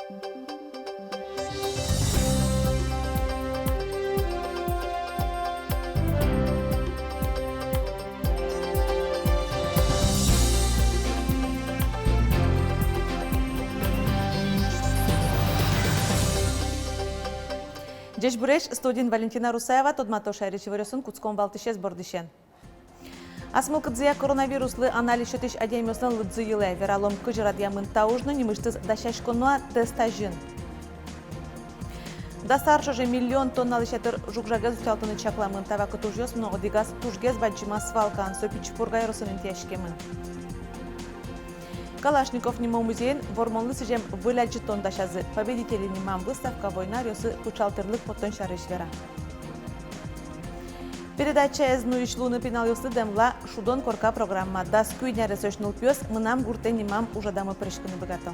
Джеш Буреш, студент Валентина Русаева, Тодмато Шайричи Варюсын, Куцком Балтишес Бордишен. Асмылкыдзия коронавируслы анализ шетиш адемиосын лыдзыйлы, вералом кыжырадьямын таужны немыштыз дашашконуа тестажын. Дастаршоже миллион тонналы шатыр жукжагез уталтыны чакламын тавакы тужьёс, но одигаз тужгез баджима свалкан, сопич пургайросын интяшкемын. Калашников нема музейн вормонлы сижем выляджи тондашазы. Победители немам выставка война рёсы кучалтырлык потон шарышвера. Передача из нуишлуны пеналюсы демла шудон корка программа. Дас куйня ресошнул пёс, мынам гурте немам уже дамы прышканы богато.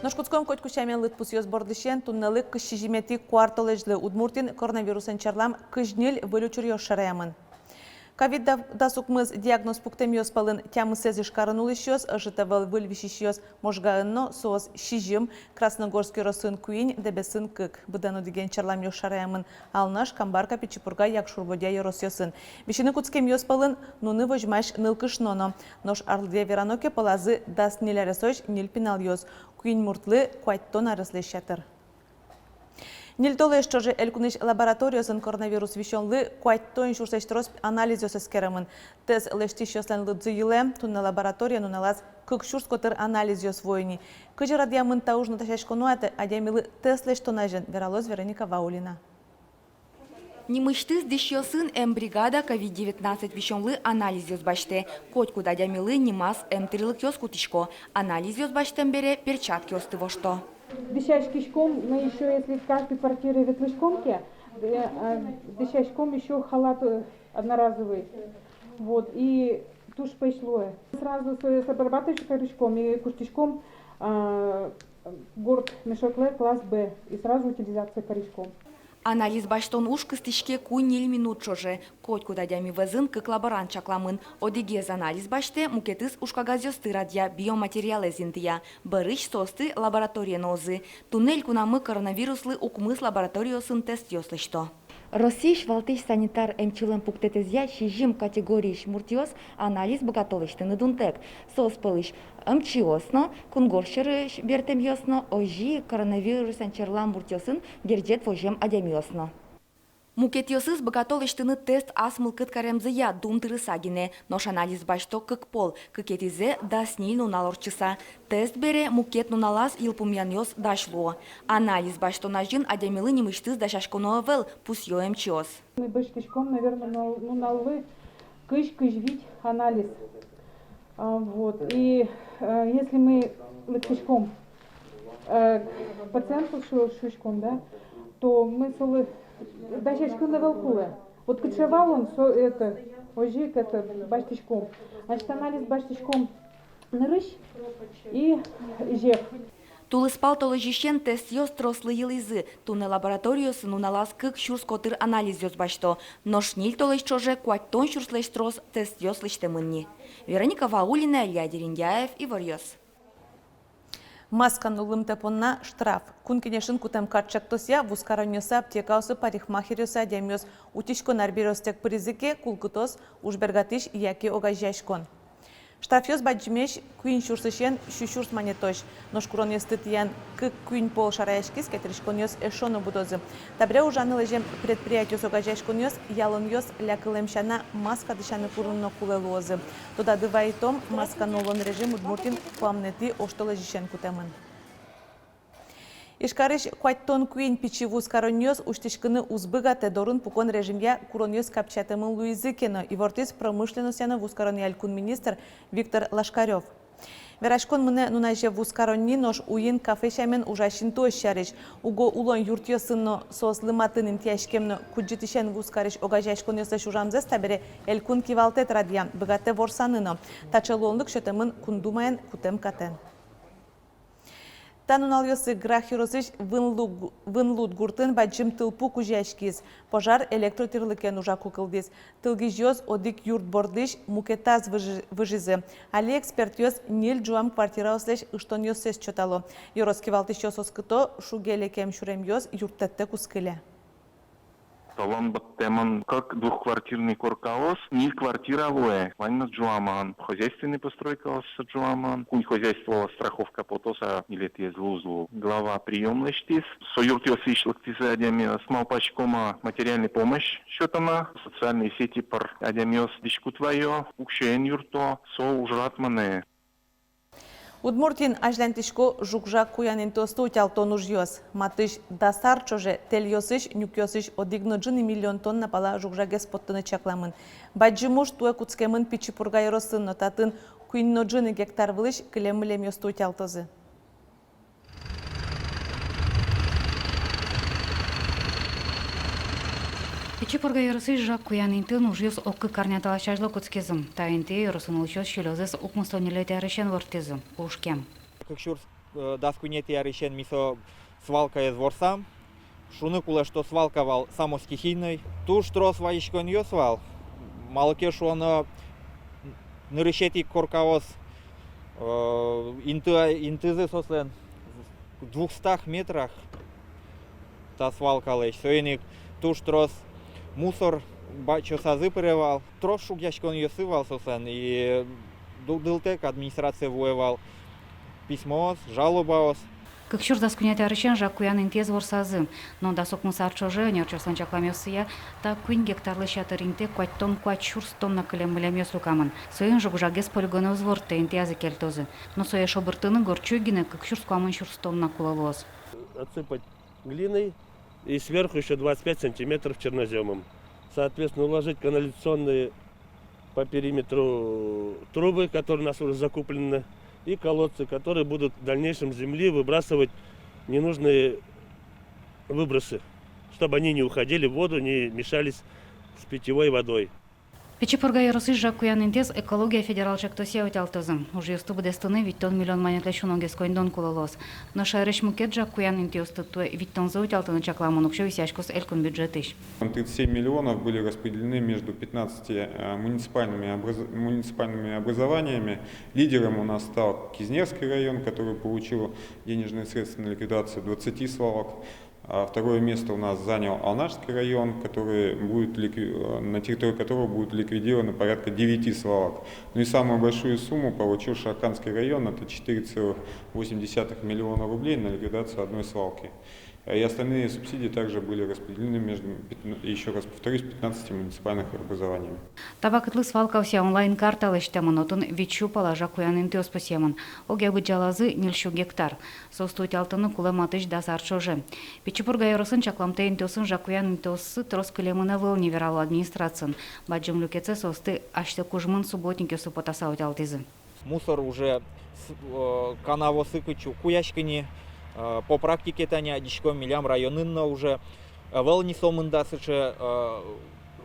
Ношкутском котку шамен лыт пусьёс бордышен, туннелы кышижимети кварталежлы удмуртин коронавирусын чарлам кыжнил вылючур шараямын. Ковид дасукмыз диагноз пуктемиос палын тямы сезиш каранулышёс, житавал выльвищищёс можгаынно соос шижим, Красногорский росын куин дебесын кык. Будану диген чарлам шараямын алнаш камбарка пичипурга якшурбодя еросёсын. Бишины куцкемиос палын нуны вожмаш нылкышноно. Нош арлде вераноке палазы дас ниляресош нильпиналёс. Куин муртлы куайттон арыслышатыр. Нильтолы что элькуныш лабораториясын коронавирус вещенлы куайттон шурсештрос анализёс эскерамын. Тез лештишёслен лыдзыйлы, тунна лаборатория нуналаз кык шурскотыр анализёс войни. Кыжы радиамын таужны ташашконуаты адемилы тез лештонажен, вералоз Вероника Ваулина. Немыштыз дешёсын бригада COVID-19 вещенлы анализёс баште. Котку дадямилы немас трилык ёс кутишко. Анализёс баштен бере перчатки остывошто. Дышать кишком, но еще если в каждой квартире ветлышкомки, дышать кишком еще халат одноразовый. Вот, и тушь пошло. Сразу с обрабатывающим корешком и куштишком горд мешокле класс Б. И сразу утилизация корешком. Анализ баштон ушкы стишке куйнел минут чоже. Котку дадями везын кык лаборант чакламын. Одигез анализ баште мукетыз ушкагазёсты радья биоматериалы зинтия. Барыч состы лаборатория нозы. Туннель кунамы коронавируслы укмыс лабораториосын тест ёслышто. Российш валтыш санитар эмчилен пуктетезя шижим категорийш муртиос анализ богатолышты нудунтек. Сос пылыш эмчиосно, кунгоршерыш бертем ёсно, ожи коронавирус анчерлам муртиосын герджет вожем адемиосно. Мукетиосыз богатолыштыны тест асмыл кыткаремзыя думтыры сагине, нош анализ башто кыкпол, кыкетизе даснил нуналорчыса. Тест бере мукет нуналаз илпумьяньос дашло. Анализ башто нажин адемилы немыштыз дашашконовел пусьё эмчиос. Мы башкишком, наверное, нуналвы кыш-кыш-вить анализ. Вот. И если мы лыкишком пациенту шушком, да, то мы солы даже шкуна волкулы. Вот кучевал он это ожик это баштичком. Значит, анализ баштичком нырыш и жеп. Тулыспал толожищен тест ёс трослы елизы. Туне лабораториосы нуналаз кык шурскотыр анализ ёс башто. Ношниль толыш чоже куаттон шурслеш трос тест ёс лыштемынни. Вероника Ваулина, Илья Дериндяев и Варьёс. Маскан улым тепонна штраф. Кункинешин кутем катчактосия вускароньоса аптекаусы парикмахерёса адемиос утишкон арбиростек призыке кулкутос ужбергатиш яки огажяшкон. Штрафёс баджимеш куин шурсышен шушурс манетош. Ношкурон естытиян кык куин пол шараяшкис кетришконьос эшону будозы. Табре ужаны лежем предприятиос огажяшконьос ялоньос лякылемшана маска дышаны курунно кулелозы. Туда дывайтом маска нолон режим удмуртин пламнети оштолежишен кутемын. Ишкарыш куаттон куин пичивуз короньос уштишкыны узбыгате дорун пукон режимья куроньос капчатымын Луизыкено и вортис промышленностяны вузкороньяль кун министр Виктор Лашкарев. Верашкон мыне нунайже вузкоронни нош уин кафешамен ужашин тощарыш. Уго улон юртьосынно сослыматын тяшкемно куджитишен вузкарыш огажашкон ёсыш ужамзес табере элькун кивалтет радья быгате ворсаныно. Тачалонлык шетемын кундумаен кутем катен. Танунал йосы грахиросыш вынлут гуртын баджим тылпу кужашкиз. Пожар электротирлыкен ужа кукылдиз. Тылгиж йоз одик юрт бордыш мукетаз выжизы. Али эксперт йоз нил жуам квартира ослеш ыштон йосес чотало. Йороски валтыш йос оскыто шугелекем шурем йоз юрттетте кускыле. Талон баттеман как двухквартирный коркаос, не квартира луэ, ванна джуаман, хозяйственный постройка с джуаман, кунь хозяйство страховка потоса или тез лузлу. Глава приемлыштис, союртиос ишлыктисы адямиос малпачкома материальной помощь счетана, социальные сети пар адямиос дишкутвайо, укшен юрто, со ужратмане. Удмуртин ажлантишко жукжа куянин тосту тялтон ужьёс. Матыш дасар чоже тел йосыш нюк йосыш одигно джины миллион тонна пала жукжаге споттыны чакламын. Баджимуш туэ куцкемын пичи пургай росын нотатын куинно джины гектар вылыш килемылем йосту тялтозы. Печипорга ярысы жак куянин тын ужьёс оккы карнятала чажлы куцкезым. Таинте ярысын улчёс шилозес укмустонилет ярышен вортезым. Ушкем. Как шур даскунет ярышен мисо свалка из ворсам. Шуны куле, что свалковал самостихийный. Туш трос ваишкон йосвал. Малке шуно нырышети коркаос интызы сослен в 200 метрах та свалка лечь. Соеник туш трос мусор бачо сазы порывал. Трос шугяшкон йосывал сослен и дылтек администрация воевал. Письмо, жалоба. Как шур даскунет ярышен жак куянин тез ворсазым. Но дасок мусар чоже нерчослан чакламёсыя та куин гектарлы шатыринте куаттон куат шурс тонна кылем лукамын. Соен жукжагес полигоны узворте интязы кельтозы. Но соя шобыртыны горчугины как шурс куамын шурс тонна кулалоз. Отсыпать глиной и сверху еще 25 сантиметров черноземом. Соответственно, уложить канализационные по периметру трубы, которые у нас уже закуплены, и колодцы, которые будут в дальнейшем с земли выбрасывать ненужные выбросы, чтобы они не уходили в воду, не мешались с питьевой водой. Печипорга ярысы жак куянин тез экология федерал чактосия отялтозым. Уже юсту будестыны виттон миллион манетлешуногес койндон кулалоз. Но шайрыш мукет жак куянин тестытуэ виттонзы отялтыны чакламын укшо висяшкос элькон бюджетыш. 37 миллионов были распределены между 15 муниципальными образованиями. Лидером у нас стал Кизнерский район, который получил денежные средства на ликвидацию 20 свалок. А второе место у нас занял Алнашский район, на территории которого будет ликвидировано порядка 9 свалок. Ну и самую большую сумму получил Шарканский район, это 4,8 миллиона рублей на ликвидацию одной свалки. И остальные субсидии также были распределены между, еще раз повторюсь, 15 муниципальных образованиями. Табакытлы свалкауся онлайн-карта лыштемын отын вичу палажа куянын теоспосемын. Оге быджалазы нилшу гектар. Состуйт алтыны кулематыш дасар чоже. Печипорга ярысын чакламтейн теосын жакуянын теосы трос кылемына выл неверал администрациян. Баджым люкеце состы ашты кужмын субботнике супотаса отялтызы. Мусор уже канавосы кычу куяшкини. По практике таня дичком милям районынна уже волни сомында сычы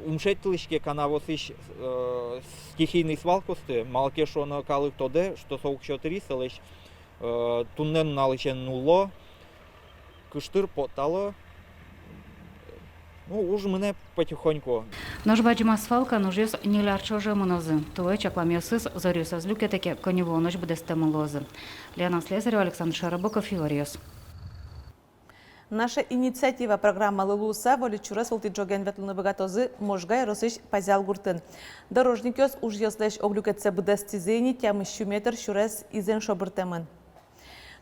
умшеттылышке канавосыш стихийный свалкосты малке шоно калык тоде что соук чотыри сылыш туннен налычен нуло кыштыр потало. Ну, уж мне потихоньку. Нож баджима свалка ножес нилярчоже монозы. Туэ чакламёсыз зорюсыз люкетеке конево нож будестемы лозы. Лена Слесарева, Александр Шарабоков, Филариос. Наша инициатива программа Лылуса волючурас волтиджоген ветлыны богатозы можгай росыш пазял гуртын. Дорожникёс уж ёслеш оглюкетсе будестизени тям ищу метр шурес изен шобыртемын.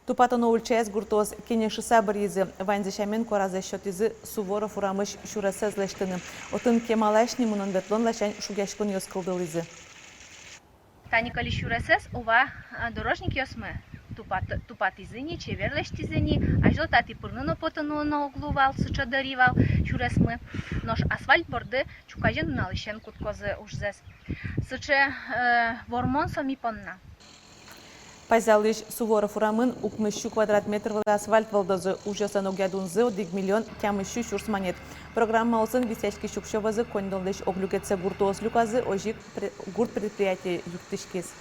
Тупатоно ульчаяс гуртоз кенешиса баризы ванзишамен коразы счетизы Суворов урамыш шуресе злештыны. Отын кемалашни мунын ветлон лашань шугяшкон ёскылдылызы. Таникали шуресес ова дорожник ёсмы. Тупатизыни, чеверлештизыни, ажил тати пырныно потыно на углувал, сыча даривал шуресмы. Нож асфальт борды чукажен налышен куткозы ужзес. Сыче вормон сами понна. Пазялыш Суворов урамын укмыщу квадрат метр асфальт валдозы ужасан огядунзы одиг миллион тямыщу шурс монет. Программа олсын висячки шукшевазы коньдолдыш оглюкетсе гуртоос люказы ожик гурт предприятие юктышкес.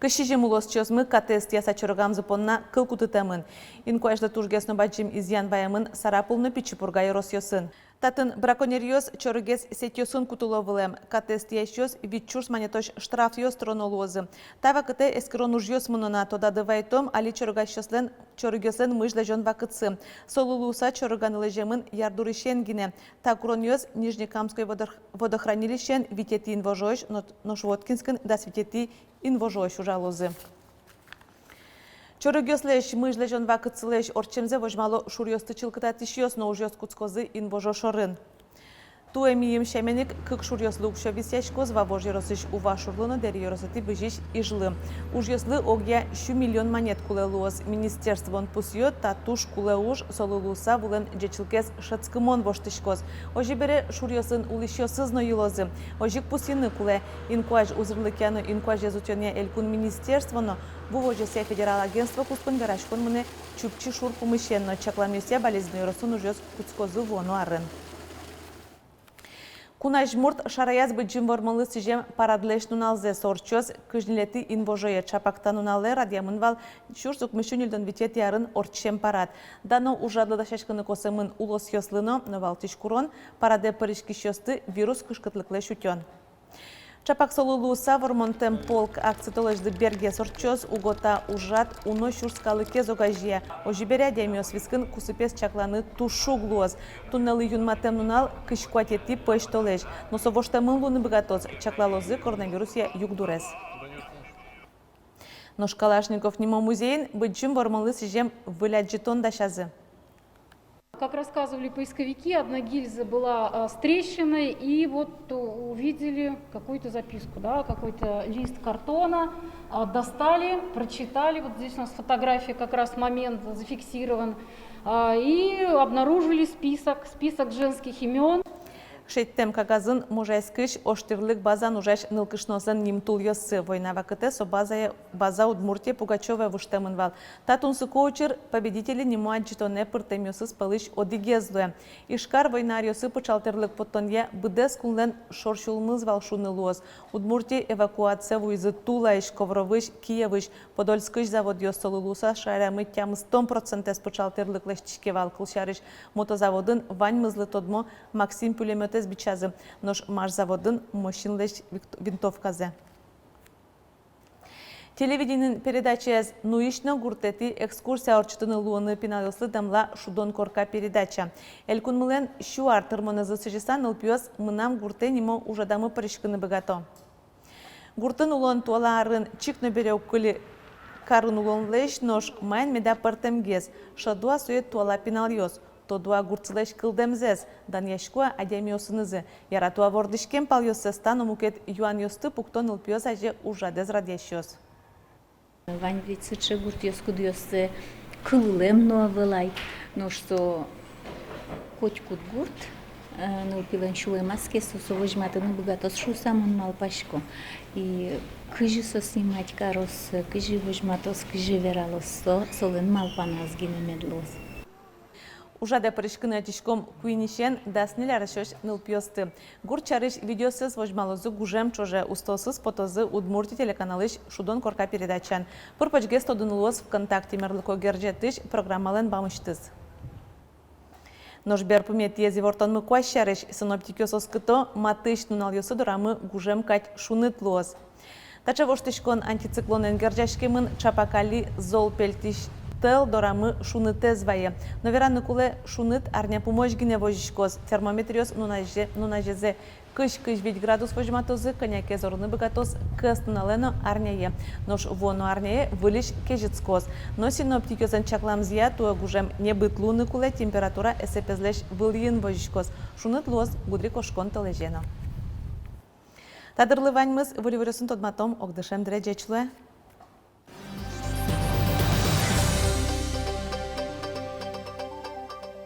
Кышижем улос чёсмы КТС яса чоргам запонна кылкутытамын. Инкуажлы тужгесно баджим изъян баямын Сарапулны Пичипургай Росьёсын. Татын браконьерьёс чоргес сетьёсын кутуловылем. КТС ящёс витчурс манетош штраф ёс тронолозы. Тава кыте эскрон ужьёс мынона тодадывайтом али чоргёслен мыжле жон вакытсы. Солулуса чорганылыжемын ярдурышенгине. Такрон ёс Нижнекамской водохранилищен витети инвожош, Ношвоткинскин да светети инвожош ужалозы. Чорыгёслеш мыжле жон вакытсылеш орчемзе вожмало шурьёсты чылкытатышьёс, но ужьёс куцкозы инвожошорын. Туэмием шеменик кык шурьёслы укшо висяшкоз вавожьеросыш ува шурлыны дерьёросыты быжиш ижлы. Ужьёслы огья 1 миллион монет кулелуос. Министерствон пусьёт татуш кулеуш солулуса вулен джечилкес шацкымон воштышкоз. Ожибере шурьёсын улышьёсыз ноилозы. Ожик пусины куле инкуаж узырлыкяну инкуаж язутёне элькун министерствоно вывожесе федерал агентство куспын гарашкон мыне чупчи шур помыщенно чакламесе болезненный росун ужьёс куцкозы вону арын. Кунаш мурт шараяз быджим вормалы сижем парадлеш нуналзе сорчоз кыжнилети инвожое чапакта нунале радиамынвал чурсук мышунилдон витет ярын орчем парад. Дано ужадлы дашашканы косымын улос ёслыно новалтиш курон параде паришки шёсты вирус кышкытлыкле шутён. Чапак солулуса вормонтем полк акцитолежды берге сорчоз угота ужат уно шурскалыке зогажия. Ожиберя демиос вискын кусыпес чакланы тушуглуоз. Туннелы юнматем нунал кышкуатети пэштолеж. Но совоштамын луны богатоз чаклалозы коронавирусия югдурес. Но Калашников нимо музейн быджим вормалы сижем выляджитон дашазы. Как рассказывали поисковики, одна гильза была с трещиной, и вот увидели какую-то записку, да, какой-то лист картона, достали, прочитали, вот здесь у нас фотография, как раз момент зафиксирован, и обнаружили список женских имен. Шеттем кагазын мужайскыш оштырлык базан ужаш нылкышносын нимтул ёссы. Война вакыте со база Удмуртия Пугачёва выштемынвал. Татунсы коучер победители нему аджитоне пыртем ёсыс пылыш одигезлуе. Ишкар войнар ёсы пычалтырлык поттонья быдес кунлен шоршулмызвал шунылуоз. Удмуртия эвакуация вуйзы Тулайш, Ковровыш, Киевыш, Подольскыш завод ёсолылуса шарямы тям 100% пычалтырлык лештишкевал кылшарыш. Мотозаводын ваньмызлы тодмо Максим пулемете бичазы, нож марзаводын мощинлеш винтовказы. Телевидениен передача «Нуишно гуртети» экскурсия орчытыны луыны пиналыслы дамла шудон корка передача. Элькун мылен шу артырманы засыжысан ылпиоз мынам гурте нимо ужадамы паришкыны богато. Гуртын улон туаларын чикно бере уккыли карын улон леш нож майн меда партемгез, шадуа сует туала пиналйоз. Тодуа гурцылеш кылдемзез, дан яшкуа адемиосынызы. Яратуа вордышкен палйосы стану мукет юан ёсты пуктон ылпиоз аже ужадез радящоз. Вань вицычы гурт ёску дёсты кылылем новылай, но что хоть кут гурт, но пилен шуле маске, со выжматыны богатос шу самон малпашко. И кыжи со снимать карос, кыжи выжматос, кыжи вералос, солен малпанас гинемедлос. Ужаде паришкыны атишком куинишен даснили арашош нылпиосты. Гурчарыш видеосыз вожмалозы гужем чоже устосыз потозы Удмурти телеканалыш шудон корка передачан. Пурпачге стодынулоз ВКонтакте мерлыко герджетыш программален бамыштыз. Ножбер пумет ези вортон мы куащарыш синоптикёсос кыто матыш нуналёсы дурамы гужем кать шунытлоз. Тача воштышкон антициклонен герджашкемын чапакали зол пельтиш тел дорамы шуныте звае. Но вераны куле шуныт арня помощгине вожишкоз. Термометриос нунажезе кыш-кыш 5 градус вожматозы, коняке зорны богатоз кыстыналено арняе. Нош воно арняе вылиш кежицкоз. Но синоптикёзен чакламзия туа гужем не быт луны куле температура эсепезлеш выльын вожишкоз. Шуныт лоз гудри кошкон тележено. Тадырлы ваньмыз вылевырысын тодматом огдышем дреджечлуе.